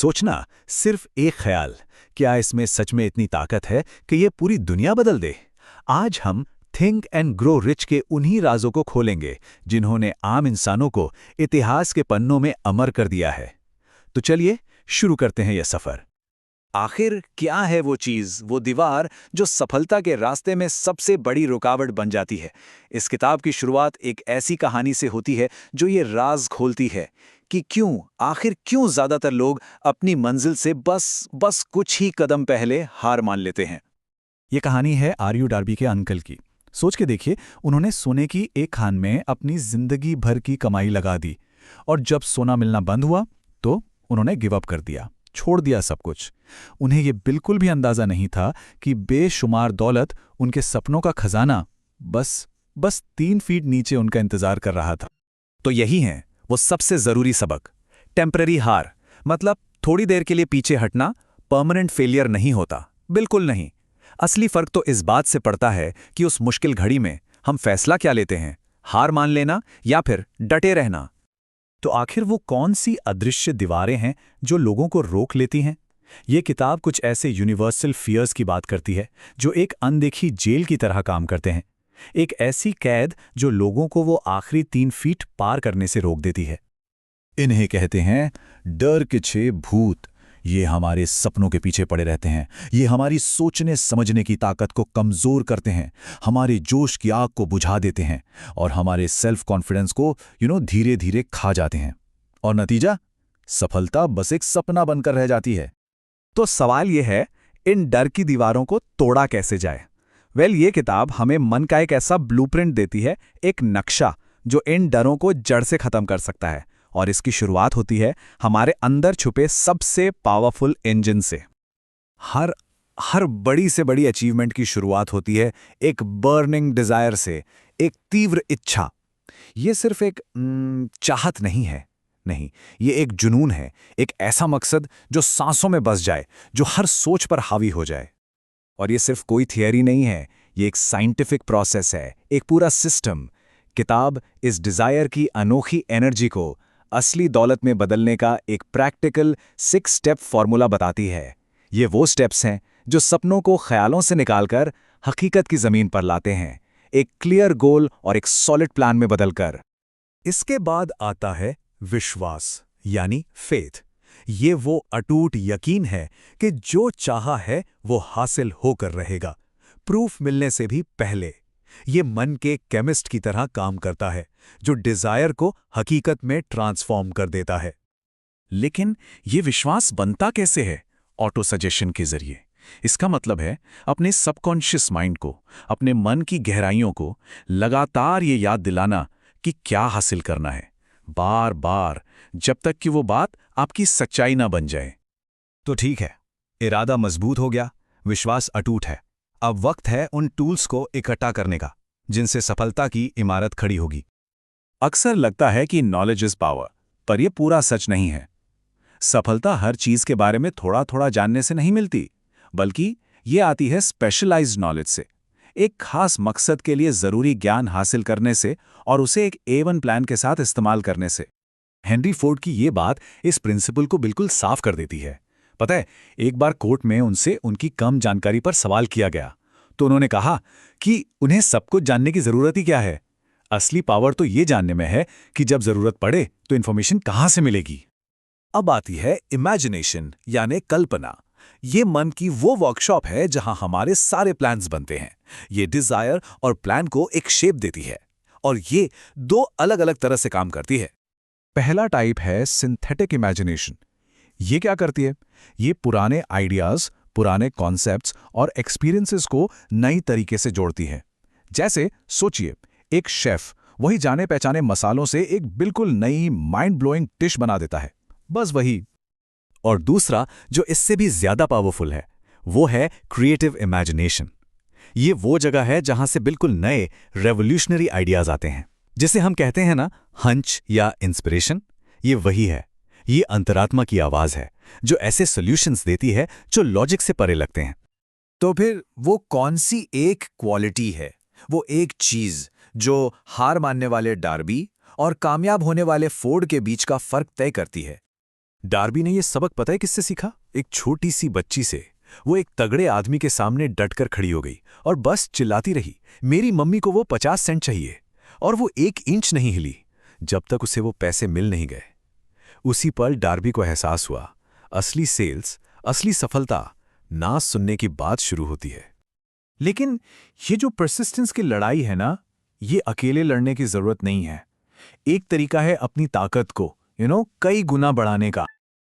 सोचना, सिर्फ एक ख्याल, क्या इसमें सच में इतनी ताकत है कि ये पूरी दुनिया बदल दे? आज हम थिंक एंड ग्रो रिच के उन्हीं राजों को खोलेंगे जिन्होंने आम इंसानों को इतिहास के पन्नों में अमर कर दिया है। तो चलिए शुरू करते हैं यह सफर। आखिर क्या है वो चीज, वो दीवार जो सफलता के रास्ते में सबसे बड़ी रुकावट बन जाती है? इस किताब की शुरुआत एक ऐसी कहानी से होती है जो ये राज खोलती है कि आखिर क्यों ज्यादातर लोग अपनी मंजिल से बस कुछ ही कदम पहले हार मान लेते हैं। ये कहानी है आर्यू डार्बी के अंकल की। सोच के देखिए, उन्होंने सोने की एक खान में अपनी जिंदगी भर की कमाई लगा दी, और जब सोना मिलना बंद हुआ तो उन्होंने गिव अप कर दिया, छोड़ दिया सब कुछ। उन्हें ये बिल्कुल भी अंदाजा नहीं था कि बेशुमार दौलत, उनके सपनों का खजाना, बस 3 फीट नीचे उनका इंतजार कर रहा था। तो यही है वो सबसे जरूरी सबक। टेम्पररी हार मतलब थोड़ी देर के लिए पीछे हटना परमानेंट फेलियर नहीं होता, बिल्कुल नहीं। असली फर्क तो इस बात से पड़ता है कि उस मुश्किल घड़ी में हम फैसला क्या लेते हैं, हार मान लेना या फिर डटे रहना। तो आखिर वो कौन सी अदृश्य दीवारें हैं जो लोगों को रोक लेती हैं? ये किताब कुछ ऐसे यूनिवर्सल फियर्स की बात करती है जो एक अनदेखी जेल की तरह काम करते हैं। एक ऐसी कैद जो लोगों को वो आखिरी 3 फीट पार करने से रोक देती है। इन्हें कहते हैं डर के 6 भूत। ये हमारे सपनों के पीछे पड़े रहते हैं, ये हमारी सोचने समझने की ताकत को कमज़ोर करते हैं, हमारे जोश की आग को बुझा देते हैं और हमारे सेल्फ कॉन्फिडेंस को धीरे धीरे खा जाते हैं। और नतीजा, सफलता बस एक सपना बनकर रह जाती है। तो सवाल यह है, इन डर की दीवारों को तोड़ा कैसे जाए? ये किताब हमें मन का एक ऐसा ब्लूप्रिंट देती है, एक नक्शा जो इन डरों को जड़ से खत्म कर सकता है। और इसकी शुरुआत होती है हमारे अंदर छुपे सबसे पावरफुल इंजन से। हर बड़ी से बड़ी अचीवमेंट की शुरुआत होती है एक बर्निंग डिजायर से, एक तीव्र इच्छा। ये सिर्फ एक चाहत नहीं है, नहीं, ये एक जुनून है, एक ऐसा मकसद जो सांसों में बस जाए, जो हर सोच पर हावी हो जाए। और ये सिर्फ कोई थियरी नहीं है, ये एक साइंटिफिक प्रोसेस है, एक पूरा सिस्टम। किताब इस डिजायर की अनोखी एनर्जी को असली दौलत में बदलने का एक प्रैक्टिकल 6 स्टेप फॉर्मूला बताती है। ये वो स्टेप्स हैं जो सपनों को ख्यालों से निकालकर हकीकत की जमीन पर लाते हैं, एक क्लियर गोल और एक सॉलिड प्लान में बदलकर। इसके बाद आता है विश्वास, यानी फेथ। ये वो अटूट यकीन है कि जो चाहा है वो हासिल होकर रहेगा, प्रूफ मिलने से भी पहले। ये मन के केमिस्ट की तरह काम करता है जो डिजायर को हकीकत में ट्रांसफॉर्म कर देता है। लेकिन ये विश्वास बनता कैसे है? ऑटो सजेशन के जरिए। इसका मतलब है अपने सबकॉन्शियस माइंड को, अपने मन की गहराइयों को लगातार ये याद दिलाना कि क्या हासिल करना है, बार बार, जब तक कि वो बात आपकी सच्चाई ना बन जाए। तो ठीक है, इरादा मजबूत हो गया, विश्वास अटूट है। अब वक्त है उन टूल्स को इकट्ठा करने का जिनसे सफलता की इमारत खड़ी होगी। अक्सर लगता है कि नॉलेज इज पावर, पर यह पूरा सच नहीं है। सफलता हर चीज के बारे में थोड़ा थोड़ा जानने से नहीं मिलती, बल्कि ये आती है स्पेशलाइज्ड नॉलेज से, एक खास मकसद के लिए जरूरी ज्ञान हासिल करने से और उसे एक A1 प्लान के साथ इस्तेमाल करने से। हेनरी फोर्ड की ये बात इस प्रिंसिपल को बिल्कुल साफ कर देती है। पता है, एक बार कोर्ट में उनसे उनकी कम जानकारी पर सवाल किया गया तो उन्होंने कहा कि उन्हें सब कुछ जानने की जरूरत ही क्या है, असली पावर तो ये जानने में है कि जब जरूरत पड़े तो इन्फॉर्मेशन कहां से मिलेगी। अब आती है इमेजिनेशन, यानी कल्पना। ये मन की वो वर्कशॉप है जहां हमारे सारे प्लान्स बनते हैं। ये डिजायर और प्लान को एक शेप देती है, और ये 2 अलग अलग तरह से काम करती है। पहला टाइप है सिंथेटिक इमेजिनेशन। ये क्या करती है? ये पुराने आइडियाज, पुराने कॉन्सेप्ट्स और एक्सपीरियंसेस को नई तरीके से जोड़ती है। जैसे सोचिए, एक शेफ वही जाने पहचाने मसालों से एक बिल्कुल नई माइंड ब्लोइंग डिश बना देता है, बस वही। और दूसरा जो इससे भी ज्यादा पावरफुल है, वो है क्रिएटिव इमेजिनेशन। ये वो जगह है जहां से बिल्कुल नए रेवोल्यूशनरी आइडियाज आते हैं, जिसे हम कहते हैं ना, हंच या इंस्पिरेशन। ये वही है, ये अंतरात्मा की आवाज है जो ऐसे सॉल्यूशंस देती है जो लॉजिक से परे लगते हैं। तो फिर वो कौन सी एक क्वालिटी है, वो एक चीज जो हार मानने वाले डार्बी और कामयाब होने वाले फोर्ड के बीच का फर्क तय करती है? डार्बी ने यह सबक पता है किससे सीखा? एक छोटी सी बच्ची से। वो एक तगड़े आदमी के सामने डटकर खड़ी हो गई और बस चिल्लाती रही, मेरी मम्मी को वो 50 सेंट चाहिए। और वो 1 इंच नहीं हिली जब तक उसे वो पैसे मिल नहीं गए। उसी पल डार्बी को एहसास हुआ, असली सेल्स, असली सफलता ना सुनने की बात शुरू होती है। लेकिन ये जो परसिस्टेंस की लड़ाई है ना, ये अकेले लड़ने की जरूरत नहीं है। एक तरीका है अपनी ताकत को कई गुना बढ़ाने का।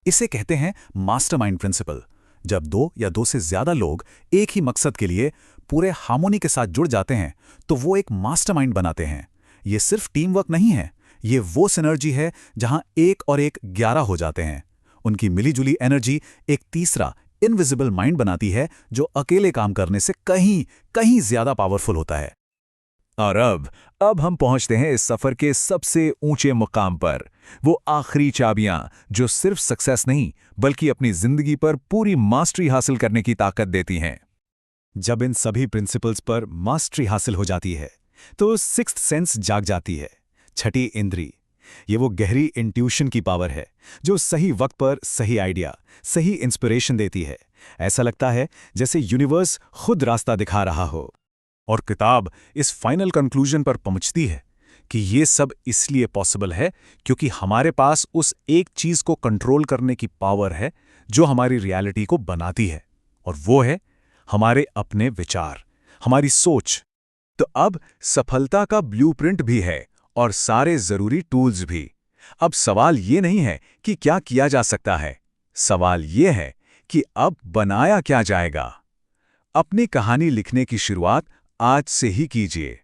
इसे कहते हैं मास्टरमाइंड प्रिंसिपल। जब 2 या 2 से ज्यादा लोग एक ही मकसद के लिए पूरे हार्मोनी के साथ जुड़ जाते हैं तो वो एक मास्टरमाइंड बनाते हैं। ये सिर्फ टीम वर्क नहीं है, ये वो सिनर्जी है जहां 1 और 1 11 हो जाते हैं। उनकी मिलीजुली एनर्जी एक तीसरा इनविजिबल माइंड बनाती है जो अकेले काम करने से कहीं कहीं ज्यादा पावरफुल होता है। और अब हम पहुंचते हैं इस सफर के सबसे ऊंचे मुकाम पर, वो आखिरी चाबियां जो सिर्फ सक्सेस नहीं बल्कि अपनी जिंदगी पर पूरी मास्टरी हासिल करने की ताकत देती हैं। जब इन सभी प्रिंसिपल्स पर मास्टरी हासिल हो जाती है तो सिक्स्थ सेंस जाग जाती है, छठी इंद्री। ये वो गहरी इंट्यूशन की पावर है जो सही वक्त पर सही आइडिया, सही इंस्पिरेशन देती है। ऐसा लगता है जैसे यूनिवर्स खुद रास्ता दिखा रहा हो। और किताब इस फाइनल कंक्लूजन पर पहुंचती है कि ये सब इसलिए पॉसिबल है क्योंकि हमारे पास उस एक चीज को कंट्रोल करने की पावर है जो हमारी रियलिटी को बनाती है, और वो है हमारे अपने विचार, हमारी सोच। तो अब सफलता का ब्लूप्रिंट भी है और सारे जरूरी टूल्स भी। अब सवाल ये नहीं है कि क्या किया जा सकता है, सवाल ये है कि अब बनाया क्या जाएगा। अपनी कहानी लिखने की शुरुआत आज से ही कीजिए।